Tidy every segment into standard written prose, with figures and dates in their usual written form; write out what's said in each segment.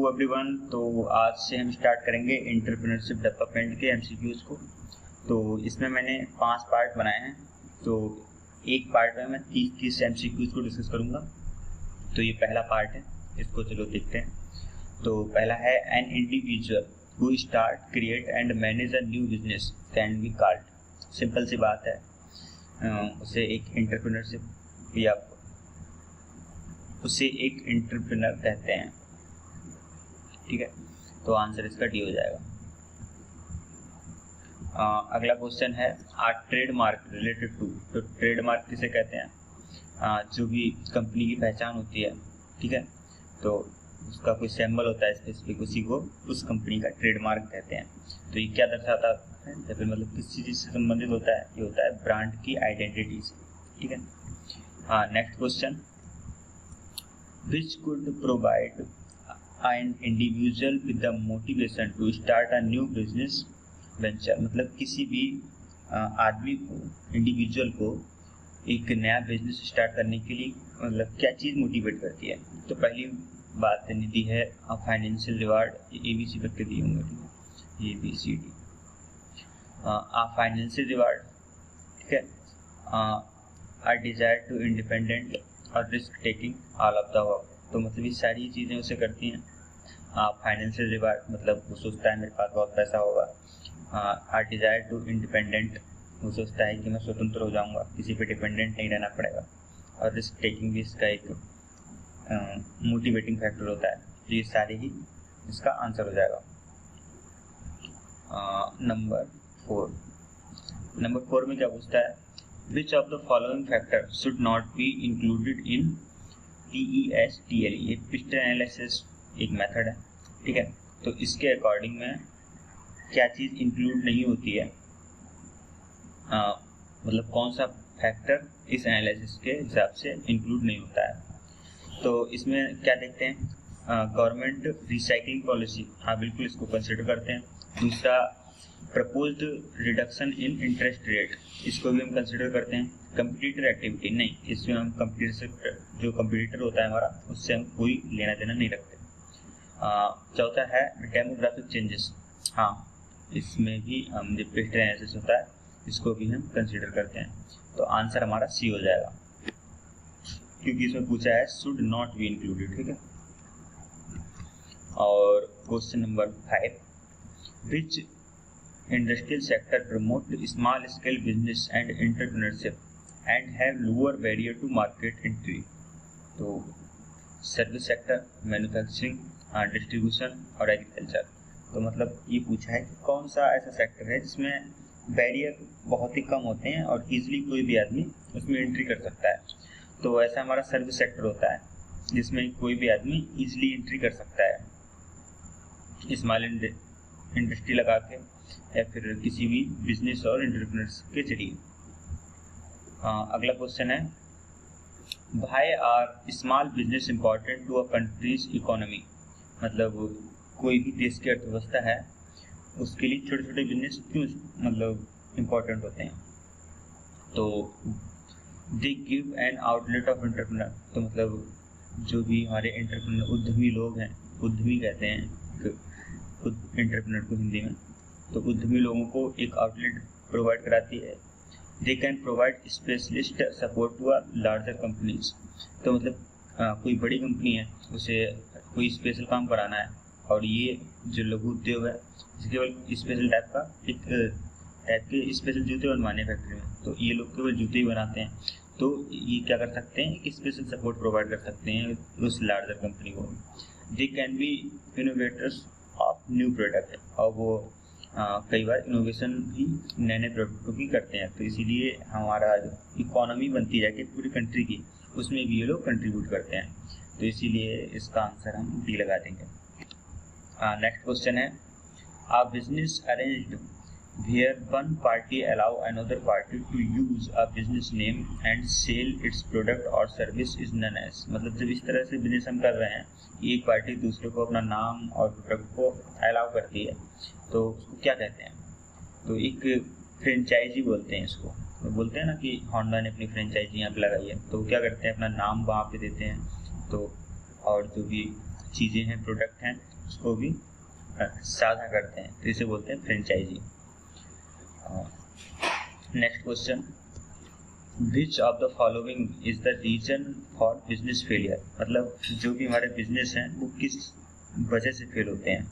Everyone, तो आज से हम स्टार्ट करेंगे एंटरप्रेन्योरशिप डेवलपमेंट के एमसीक्यूज़ को। तो इसमें मैंने 5 पार्ट बनाए हैं। तो एक पार्ट में मैं 30 एमसीक्यूज़ को डिस्कस करूँगा। तो ये पहला पार्ट है, इसको चलो देखते हैं। तो पहला है an individual who start create and manage a new business can be called. Simple सी बात है, उसे एक एंटरप्रेन्योरशिप या उसे एक एंटरप्रेन्योर कहते हैं। ठीक है, तो आंसर इसका डी हो जाएगा। अगला क्वेश्चन है आर ट्रेडमार्क रिलेटेड टू। तो ट्रेडमार्क किसे कहते हैं? जो भी कंपनी की पहचान होती है, ठीक है, तो उसका कोई सिंबल होता है स्पेसिफिक, उसी को उस कंपनी का ट्रेडमार्क कहते हैं। तो ये क्या दर्शाता है या फिर मतलब किस चीज़ से संबंधित होता है? ये होता है ब्रांड की आइडेंटिटी से। ठीक है, next question, which could provide an individual with the motivation to start a new business venture। मतलब किसी भी आदमी को, इंडिविजुअल को एक नया बिजनेस स्टार्ट करने के लिए मतलब क्या चीज़ मोटिवेट करती है? तो पहली बात दी है फाइनेंशियल रिवार्ड, ABC करके दिए होंगे, ठीक है, ABCD। फाइनेंशियल रिवार्ड, ठीक है, आ डिजायर टू इंडिपेंडेंट और risk taking all of the work. तो मतलब ये सारी चीज़ें उसे करती हैं। फाइनेंशियल रिवार्ड मतलब वो सोचता है मेरे पास बहुत पैसा होगा। आ डिजायर टू इंडिपेंडेंट, वो सोचता है कि मैं स्वतंत्र हो जाऊंगा, किसी पे डिपेंडेंट नहीं रहना पड़ेगा। और रिस्क टेकिंग भी इसका एक मोटिवेटिंग फैक्टर होता है। तो ये सारे ही इसका आंसर हो जाएगा। नंबर 4 में क्या पूछता है? Which of the following factors should not be included in PESTLE। ये पिस्टन एनालिसिस एक मेथड है, ठीक है, तो इसके अकॉर्डिंग में क्या चीज़ इंक्लूड नहीं होती है, मतलब कौन सा फैक्टर इस एनालिसिस के हिसाब से इंक्लूड नहीं होता है। तो इसमें क्या देखते हैं? गवर्नमेंट रिसाइकलिंग पॉलिसी, हाँ बिल्कुल इसको कंसिडर करते हैं। दूसरा, proposed reduction in interest rate, इसको भी हम कंसिडर करते हैं। कंप्यूटर एक्टिविटी नहीं, इसमें हम कंप्यूटर से जो कंप्यूटर होता है हमारा, उससे हम कोई लेना देना नहीं रखते। चौथा है डेमोग्राफिक चेंजेस, हाँ इसमें भी हम जो पिस्टन एनालिसिस होता है इसको भी हम कंसिडर करते हैं। तो आंसर हमारा सी हो जाएगा, क्योंकि इसमें पूछा है शुड नॉट बी इंक्लूडेड। ठीक है, और question number 5, which industrial sector promote small scale business and entrepreneurship and have lower barrier to market entry. तो सर्विस सेक्टर, मैन्युफैक्चरिंग, डिस्ट्रीब्यूशन और एग्रीकल्चर। तो मतलब ये पूछा है कि कौन सा ऐसा सेक्टर है जिसमें बैरियर बहुत ही कम होते हैं और इजीली कोई भी आदमी उसमें एंट्री कर सकता है। तो ऐसा हमारा सर्विस सेक्टर होता है जिसमें कोई भी आदमी इजीली एंट्री कर सकता है स्मॉल इंडस्ट्री लगा के या फिर किसी भी बिजनेस और एंटरप्रेन्योरशिप के जरिए। अगला क्वेश्चन है, why are small business important to a country's economy. मतलब कोई भी देश की अर्थव्यवस्था है उसके लिए छोटे छोटे बिजनेस क्यों मतलब इम्पोर्टेंट होते हैं? तो they give an outlet of entrepreneur. तो मतलब जो भी हमारे एंटरप्रेन्योर उद्यमी लोग हैं, उद्यमी कहते हैं एंटरप्रेन्योर को हिंदी में, तो उद्यमी लोगों को एक आउटलेट प्रोवाइड कराती है। They can provide specialist support to a larger companies. तो मतलब कोई बड़ी कंपनी है, उसे कोई स्पेशल काम कराना है, और ये जो लघु उद्योग है केवल स्पेशल टाइप के स्पेशल जूते बनवाने फैक्ट्री में, तो ये लोग केवल जूते ही बनाते हैं। तो ये क्या कर सकते हैं कि स्पेशल सपोर्ट प्रोवाइड कर सकते हैं उस लार्जर कंपनी को। They can be innovators of new product, और वो कई बार इनोवेशन भी नए नए प्रोडक्टों की करते हैं। तो इसीलिए हमारा जो इकोनॉमी बनती जाके पूरी कंट्री की, उसमें भी ये लोग कंट्रीब्यूट करते हैं। तो इसीलिए इसका आंसर हम डी लगा देंगे। नेक्स्ट क्वेश्चन है, a business arranged where one party allow another party to use a business name and sell its product or service is known as। मतलब जब इस तरह से बिजनेस हम कर रहे हैं, एक पार्टी दूसरे को अपना नाम और प्रोडक्ट को अलाउ करती है, तो उसको क्या कहते हैं? तो एक फ्रेंचाइजी बोलते हैं इसको। तो बोलते हैं ना कि होंडा ने अपनी फ्रेंचाइजी यहाँ पे लगाई है, तो वो क्या करते हैं, अपना नाम वहाँ पे देते हैं। तो और जो भी चीज़ें हैं, प्रोडक्ट हैं, उसको भी साझा करते हैं, तो इसे बोलते हैं franchisee. Next question, which of the following is the reason for business failure, मतलब जो भी हमारे बिजनेस हैं वो किस वजह से फेल होते हैं।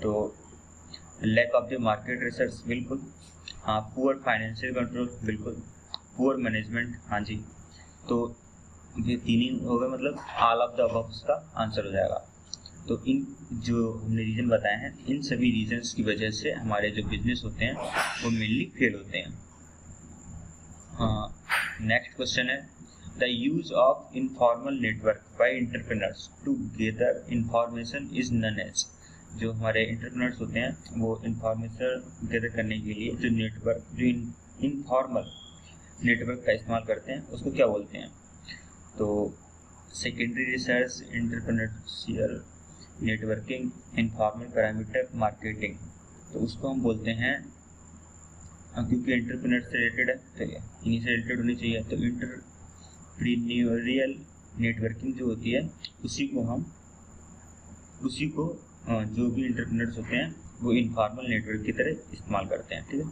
तो lack of the market research, बिल्कुल। हाँ, पुअर फाइनेंशियल कंट्रोल, बिल्कुल। पुअर मैनेजमेंट, हाँ जी। तो ये तीन ही हो गए, मतलब ऑल ऑफ द अबव उसका आंसर हो जाएगा। तो इन जो हमने रीजन बताए हैं, इन सभी रीजन्स की वजह से हमारे जो बिजनेस होते हैं वो मेनली फेल होते हैं। नेक्स्ट क्वेश्चन है, the use of informal network by entrepreneurs to gather information is known as, जो हमारे एंटरप्रेन्योर्स होते हैं वो इंफॉर्मेशन गेदर करने के लिए जो नेटवर्क, जो इनफॉर्मल नेटवर्क का इस्तेमाल करते हैं उसको क्या बोलते हैं। तो secondary research, entrepreneurial networking, informal parameter marketing, तो उसको हम बोलते हैं, क्योंकि एंटरप्रेन्योर से रिलेटेड है तो इन्हीं से रिलेटेड होनी चाहिए, तो एंटरप्रेन्योरियल नेटवर्किंग जो होती है उसी को जो भी एंटरप्रेन्योर्स होते हैं वो इनफॉर्मल नेटवर्क की तरह इस्तेमाल करते हैं, ठीक है।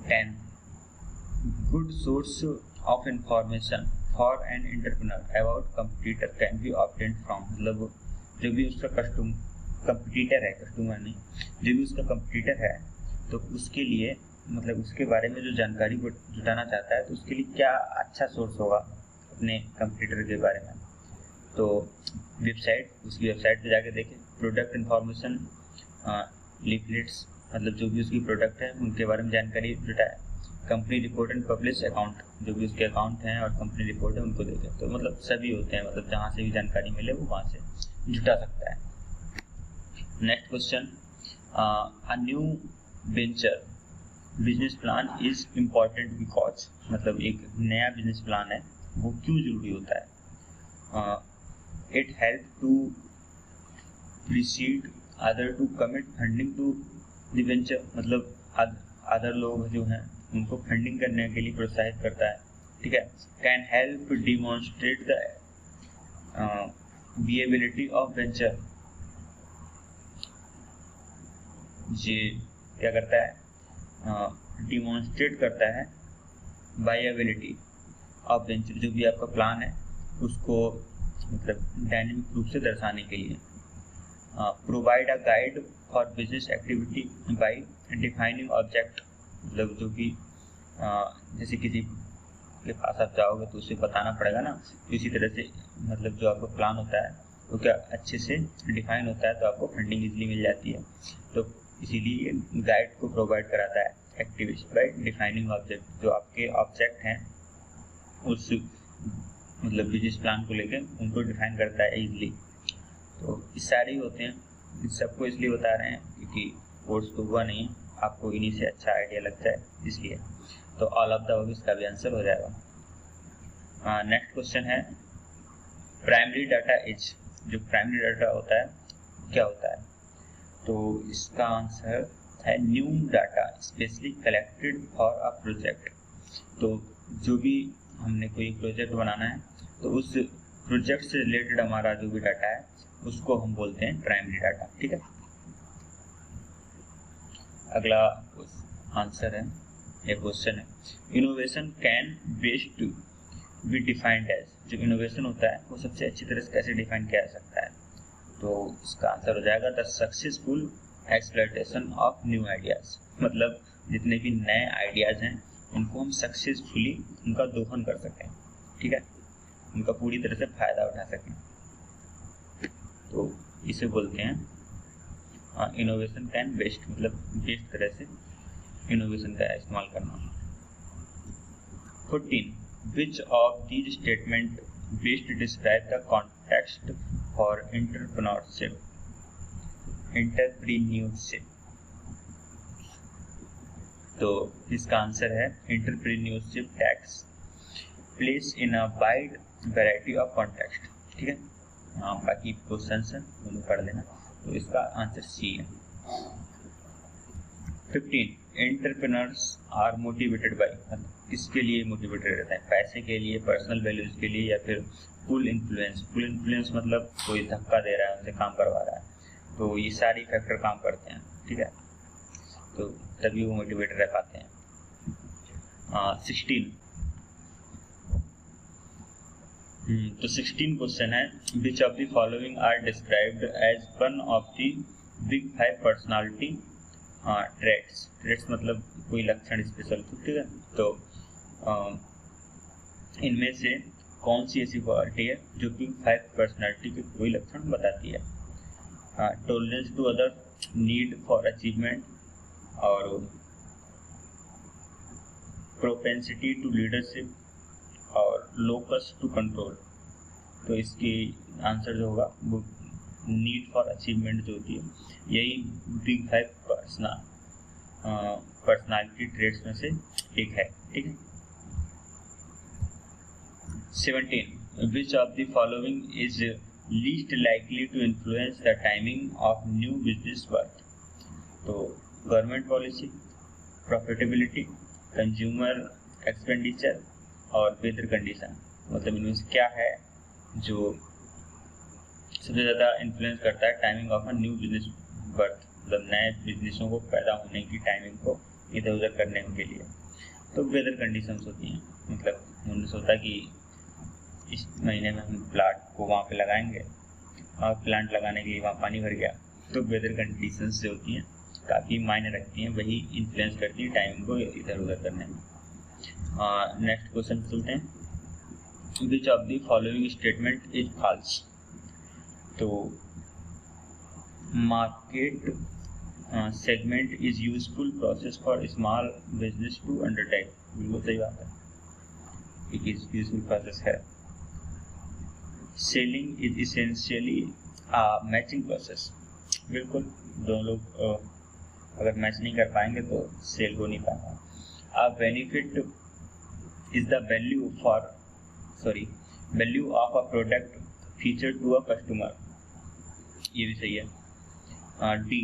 10 good source of information for an entrepreneur about competitor can be obtained from, मतलब जो भी उसका कंपटीटर है, कस्टमर नहीं, जो भी उसका कंपटीटर है, तो उसके लिए, मतलब उसके बारे में जो जानकारी वो जुटाना चाहता है, तो उसके लिए क्या अच्छा सोर्स होगा अपने कंपटीटर के बारे में। तो वेबसाइट, उसकी वेबसाइट पे जाके देखें, प्रोडक्ट इन्फॉर्मेशन, लीफलेट्स, मतलब जो भी उसकी प्रोडक्ट है उनके बारे में जानकारी जुटाए, company report and publish account, जो भी उसके अकाउंट हैं और कंपनी रिपोर्ट है उनको देखें। तो मतलब सभी होते हैं, मतलब जहाँ से भी जानकारी मिले वो वहाँ से जुटा सकता है। Next question, a new venture business plan is important because, मतलब एक नया बिजनेस प्लान है वो क्यों जरूरी होता है। It help to precede other to commit funding to the venture, मतलब अदर लोग जो हैं उनको फंडिंग करने के लिए प्रोत्साहित करता है, ठीक है। Can help demonstrate the viability of venture, ये क्या करता है, डिमॉन्स्ट्रेट करता है वायबिलिटी ऑफ वेंचर, जो भी आपका प्लान है उसको मतलब डायनेमिक रूप से दर्शाने के लिए। Provide a guide for business activity by defining object, मतलब जो कि जैसे किसी के पास आप जाओगे तो उसे बताना पड़ेगा ना, इसी तरह से मतलब जो आपका प्लान होता है वो क्या अच्छे से डिफाइन होता है, तो आपको फंडिंग इजीली मिल जाती है। तो इसीलिए गाइड को प्रोवाइड कराता है एक्टिविस्ट बाय डिफाइनिंग ऑब्जेक्ट, जो आपके ऑब्जेक्ट हैं उस मतलब बिजनेस प्लान को लेकर उनको डिफाइन करता है इजीली। तो इस सारे ही होते हैं, इन सबको इसलिए बता रहे हैं क्योंकि कोर्स तो हुआ नहीं है, आपको इन्हीं से अच्छा आइडिया लगता है इसलिए। तो ऑल ऑफ द अबव इसका भी आंसर हो जाएगा। नेक्स्ट क्वेश्चन है, प्राइमरी डाटा इज, जो प्राइमरी डाटा होता है क्या होता है। तो इसका आंसर है new data specially collected for a project. तो जो भी हमने कोई प्रोजेक्ट बनाना है तो उस प्रोजेक्ट से रिलेटेड हमारा जो भी डाटा है उसको हम बोलते हैं प्राइमरी डाटा, ठीक है। अगला आंसर है, ये क्वेश्चन है, innovation can best be defined as, जो इनोवेशन होता है वो सबसे अच्छी तरह से कैसे डिफाइन किया जा सकता है। तो इसका आंसर हो जाएगा the successful exploitation of new ideas, मतलब जितने भी नए आइडियाज हैं उनको हम सक्सेसफुली उनका दोहन कर सकें, ठीक है, उनका पूरी तरह से फायदा उठा सकें, तो इसे बोलते हैं इनोवेशन कैन बेस्ट, मतलब बेस्ट तरह से इनोवेशन का इस्तेमाल करना। 14 which of these statement best describe the context for entrepreneurship. तो इसका आंसर है entrepreneurship tax place in a wide variety of context, ठीक है। बाकी क्वेश्चंस हैं उन्हें पढ़ लेना, तो इसका आंसर सी है। 15 एंटरप्रेन्योर्स आर मोटिवेटेड बाय, किसके लिए मोटिवेटेड रहते हैं, पैसे के लिए, पर्सनल वैल्यूज के लिए, या फिर फुल इन्फ्लुएंस। फुल इन्फ्लुएंस मतलब कोई धक्का दे रहा है, उनसे काम करवा रहा है, तो ये सारी फैक्टर काम करते हैं, ठीक है, तो तभी वो मोटिवेटेड रह पाते हैं। 16 तो 16 क्वेश्चन है, which of the following are described as one of the big 5 personality traits. Traits मतलब कोई लक्षण, स्पेशल, ठीक है, तो इनमें से कौन सी ऐसी क्वालिटी है जो कि 5 पर्सनालिटी के कोई लक्षण बताती है। Tolerance to other, need for achievement, और प्रोपेंसिटी टू लीडरशिप, और लोकस टू कंट्रोल। तो इसकी आंसर जो होगा वो नीड फॉर अचीवमेंट जो होती है, यही बिग 5 पर्सनालिटी ट्रेट्स में से एक है, ठीक है। 17 which of the following is least likely to influence the timing of new business work. तो government policy, profitability, consumer expenditure और वेदर कंडीशन। मतलब इनमें से क्या है जो सबसे ज़्यादा इन्फ्लुएंस करता है timing of a new business birth, मतलब नए बिजनेसों को पैदा होने की टाइमिंग को इधर उधर करने के लिए। तो वेदर कंडीशंस होती हैं, मतलब उन्होंने सोचा कि इस महीने में हम प्लांट को वहाँ पे लगाएंगे, और प्लांट लगाने के लिए वहाँ पानी भर गया, तो वेदर कंडीशंस जो होती हैं काफ़ी मायने रखती हैं, वही इन्फ्लुएंस करती है टाइमिंग को इधर उधर करने में। नेक्स्ट क्वेश्चन चलते हैं, which of the following statement is false. तो market segment is useful process for small business to undertake. बिल्कुल सही बात है, एक यूजफुल प्रोसेस है। Selling is essentially matching process. बिल्कुल, दोनों लोग अगर मैच नहीं कर पाएंगे तो सेल हो नहीं पाएगा। A benefit is the value of a product feature to a customer. ये भी सही है। D,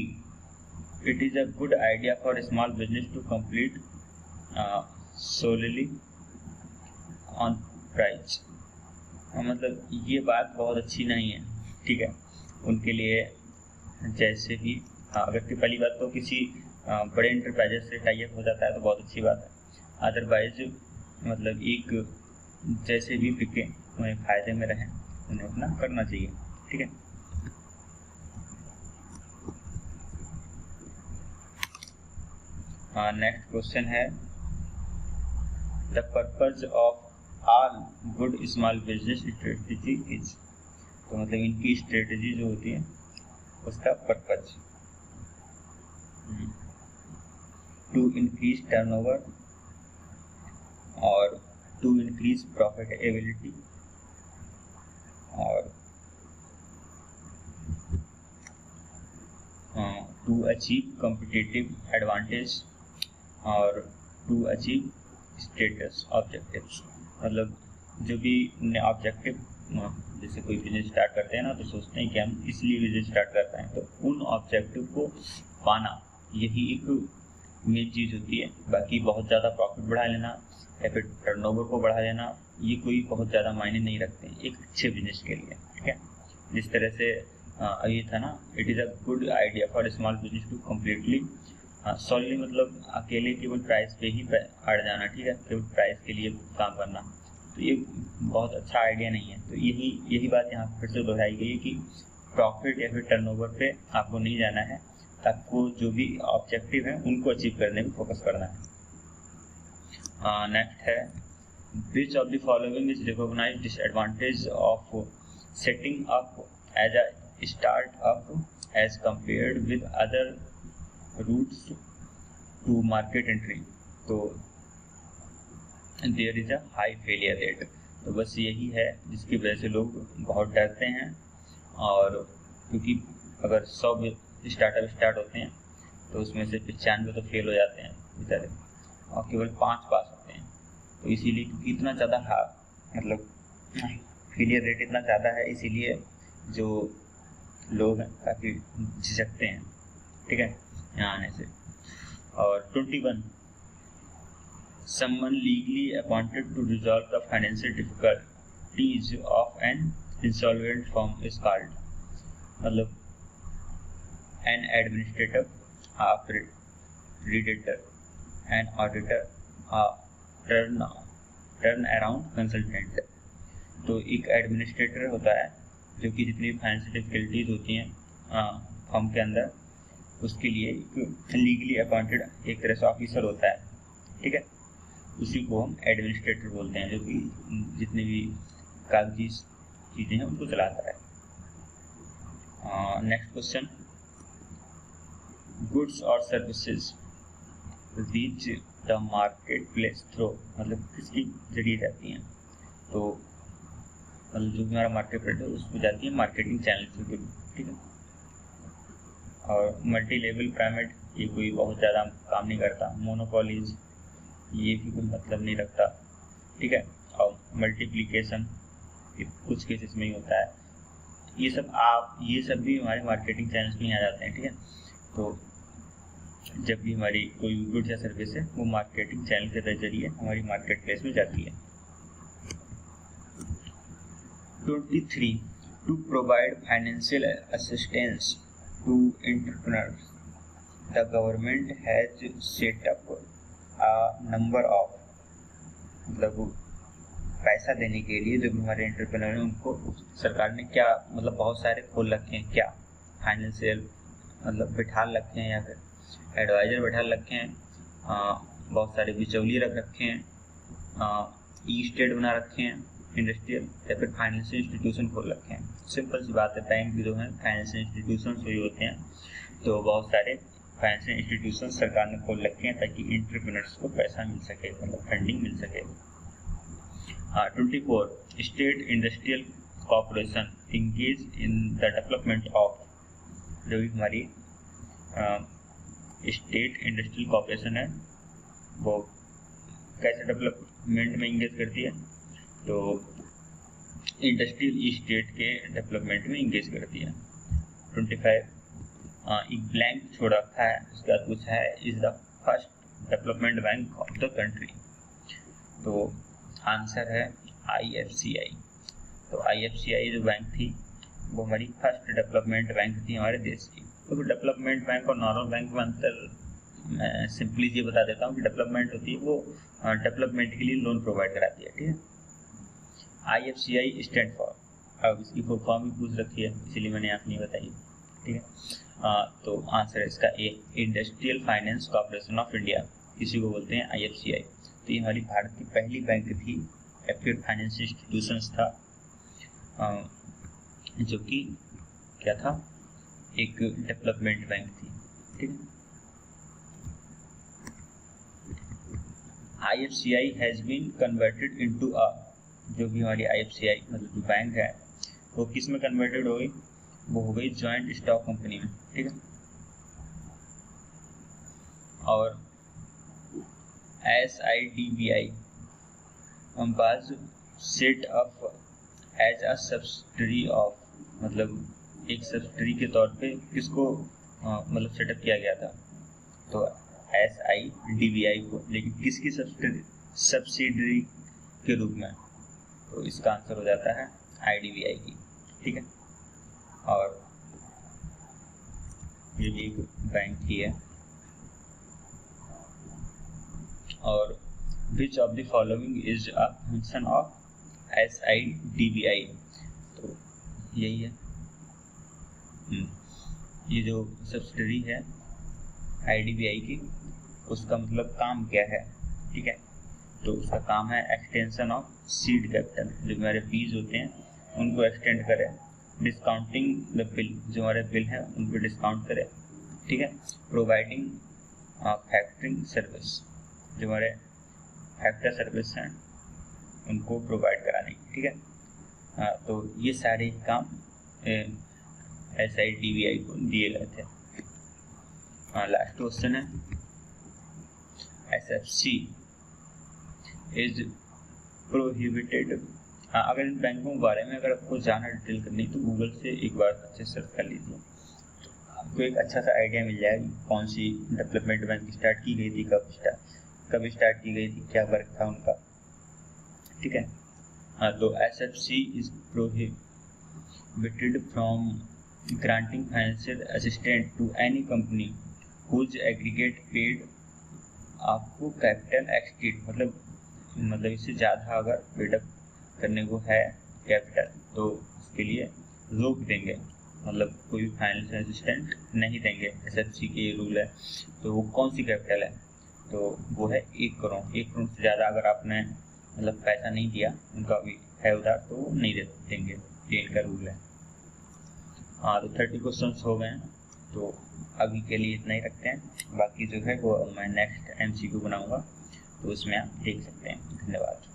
it is a good idea for small business to complete solely on price. मतलब ये बात बहुत अच्छी नहीं है, ठीक है, उनके लिए। जैसे कि अगर पहली बात तो किसी बड़े इंटरप्राइजेस से टाई अप हो जाता है तो बहुत अच्छी बात है, अदरवाइज मतलब एक जैसे भी बिके उन्हें फायदे में रहें, उन्हें अपना करना चाहिए, ठीक है। नेक्स्ट क्वेश्चन है, the purpose of all good small business strategy is. तो मतलब इनकी स्ट्रेटेजी जो होती है उसका पर्पज टू इंक्रीज टर्नओवर, और टू इंक्रीज प्रॉफिटेबिलिटी, और टू अचीव कॉम्पिटिटिव एडवांटेज, और टू अचीव स्टेटस ऑब्जेक्टिव्स। मतलब जो भी ऑब्जेक्टिव, जैसे कोई बिजनेस स्टार्ट करते हैं ना तो सोचते हैं कि हम इसलिए बिजनेस स्टार्ट करते हैं, तो उन ऑब्जेक्टिव को पाना यही एक मेन चीज़ होती है। बाकी बहुत ज़्यादा प्रॉफिट बढ़ा लेना या फिर टर्नओवर को बढ़ा लेना ये कोई बहुत ज़्यादा मायने नहीं रखते हैं एक अच्छे बिजनेस के लिए, ठीक है। जिस तरह से ये था ना, it is a good idea for small business to completely solidly, मतलब अकेले केवल प्राइस पे ही अड़ जाना, ठीक है, केवल प्राइस के लिए काम करना, तो ये बहुत अच्छा आइडिया नहीं है। तो यही बात यहाँ फिर से दोहराई गई है कि प्रॉफिट या फिर टर्नओवर पे आपको नहीं जाना है, आपको जो भी ऑब्जेक्टिव है उनको अचीव करने में फोकस करना है। नेक्स्ट है, which of the following is recognised disadvantage of setting up as a startup as compared with other routes to market entry. तो there is a high failure rate. तो बस यही है जिसकी वजह से लोग बहुत डरते हैं, और क्योंकि अगर 100 स्टार्टअप स्टार्ट होते हैं तो उसमें से 95 तो फेल हो जाते हैं बेचारे, और केवल 5 पास होते हैं। तो इसीलिए क्योंकि इतना ज़्यादा मतलब फेलियर रेट इतना ज़्यादा है, इसीलिए जो लोग हैं काफ़ी झिझकते हैं, ठीक है, यहाँ आने से। और 21 someone legally appointed to resolve the financial difficulties of an insolvent firm is called, मतलब an administrator, a redactor, an auditor, a turn around consultant। तो एक एडमिनिस्ट्रेटर होता है जो कि जितनी फाइनेंशियल डिफिकल्टीज होती हैं फर्म के अंदर, उसके लिए एक लीगली अपॉइंटेड एक तरह से ऑफिसर होता है, ठीक है। उसी को हम एडमिनिस्ट्रेटर बोलते हैं, जो कि जितनी भी कागजी चीज़ें हैं उनको चलाता है। नेक्स्ट क्वेश्चन, गुड्स और services reach the market place through, मतलब किसकी जरिए जाती हैं? तो मतलब जो हमारा मार्केट प्लेस है उसमें जाती है मार्केटिंग चैनल के थ्रू, ठीक है। और मल्टी लेवल पिरामिड, ये कोई बहुत ज़्यादा काम नहीं करता। मोनोपोलीज, ये भी कोई मतलब नहीं रखता, ठीक है। और मल्टीप्लिकेशन कुछ केसेस में ही होता है। ये सब भी हमारे मार्केटिंग चैनल्स में ही आ जाते हैं, ठीक है। तो जब भी हमारी कोई गुड्स या सर्विस है वो मार्केटिंग चैनल के जरिए हमारी मार्केट प्लेस में जाती है। 23. To provide financial assistance to entrepreneurs, the government has set up a number of, मतलब पैसा देने के लिए जो भी हमारे एंटरप्रेन्योर हैं उनको सरकार ने क्या मतलब बहुत सारे खोल रखे हैं, क्या फाइनेंशियल मतलब बिठा रखे हैं या फिर एडवाइजर बिठा रखे हैं, बहुत सारे बिचौलिए रख रखे हैं, ई स्टेट बना रखे हैं, इंडस्ट्रियल या फिर फाइनेंशियल इंस्टीट्यूशन खोल रखे हैं। सिंपल सी बात है, बैंक जो है फाइनेंशियल इंस्टीट्यूशन वही होते हैं। तो बहुत सारे फाइनेंशियल इंस्टीट्यूशन सरकार ने खोल रखे हैं ताकि एंटरप्रेन्योर्स को पैसा मिल सके, मतलब फंडिंग मिल सके। 24. State industrial corporation engage in the development of, जो भी हमारी स्टेट इंडस्ट्रियल कॉर्पोरेशन है वो कैसे डेवलपमेंट में इंगेज करती है? तो इंडस्ट्रियल स्टेट के डेवलपमेंट में इंगेज करती है। 25. एक ब्लैंक छोड़ रखा है, उसके बाद पूछा है is the first development bank of the country. तो आंसर है IFCI। तो IFCI जो बैंक थी वो हमारी फर्स्ट डेवलपमेंट बैंक थी हमारे देश की। तो डेवलपमेंट बैंक और नॉर्मल बैंक में अंतर मैं सिंपली ये बता देता हूँ कि डेवलपमेंट होती है वो डेवलपमेंट के लिए लोन प्रोवाइड कराती है, ठीक है। IFCI स्टैंड फॉर, अब इसकी फुल फॉर्म भी पूछ रखी है इसलिए मैंने आप नहीं बताई, ठीक है। तो आंसर है इसका A, Industrial Finance Corporation of India, इसी को बोलते हैं IFCI। तो ये हमारी भारत की पहली बैंक थी या फिर फाइनेंशियल इंस्टीट्यूशंस था, जो कि क्या था, एक डेवलपमेंट बैंक थी, ठीक है। IFCI has been converted into a, जो भी हमारी IFCI मतलब जो बैंक है वो किस में कन्वर्टेड हो गई? वो हो गई जॉइंट स्टॉक कंपनी में, ठीक है। और SIDBI was set up as a subsidiary of, मतलब एक सब्सिडरी के तौर पे किसको मतलब सेटअप किया गया था? तो SIDBI को, लेकिन किसकी सब्सिडरी के रूप में? तो इसका आंसर हो जाता है IDBI की, ठीक है। और ये भी एक बैंक ही है। और विच of the following is a function of SIDBI? तो यही है, ये जो सब्सिडरी है IDBI की, उसका मतलब काम क्या है, ठीक है। तो उसका काम है एक्सटेंशन ऑफ सीड कैपिटल, जो हमारे फीस होते हैं उनको एक्सटेंड करे, डिस्काउंटिंग द बिल, जो हमारे बिल हैं उनको डिस्काउंट करे, ठीक है। प्रोवाइडिंग फैक्टरिंग सर्विस, जो हमारे फैक्टर सर्विस हैं उनको प्रोवाइड कराने की, ठीक है। तो ये सारे काम SIDBI को दिए गए थे। लास्ट क्वेश्चन है, SFC इज प्रोहिबिटेड। अगर इन बैंकों के बारे में अगर आपको जाना डिटेल करनी तो गूगल से एक बार अच्छे सर्च कर लीजिए, आपको एक अच्छा सा आइडिया मिल जाएगा कौन सी डेवलपमेंट बैंक स्टार्ट की गई थी, कब कब स्टार्ट की गई थी, क्या वर्क था उनका, ठीक है। हाँ, तो SFC is prohibited from granting financial assistant to any company whose aggregate paid आपको कैपिटल एक्सटीड, मतलब इससे ज़्यादा अगर पेडअप करने को है कैपिटल तो उसके लिए रोक देंगे, मतलब कोई फाइनेंशियल असिस्टेंट नहीं देंगे। SFC के ये रूल है। तो वो कौन सी कैपिटल है, तो वो है 1 करोड़। 1 करोड़ से ज़्यादा अगर आपने मतलब पैसा नहीं दिया, उनका भी है उधार, तो वो नहीं देंगे, ये इनका रूल है। हाँ, तो 30 क्वेश्चन हो गए हैं, तो अभी के लिए इतना ही रखते हैं। बाकी जो है वो मैं नेक्स्ट MCQ बनाऊंगा, तो उसमें आप देख सकते हैं। धन्यवाद।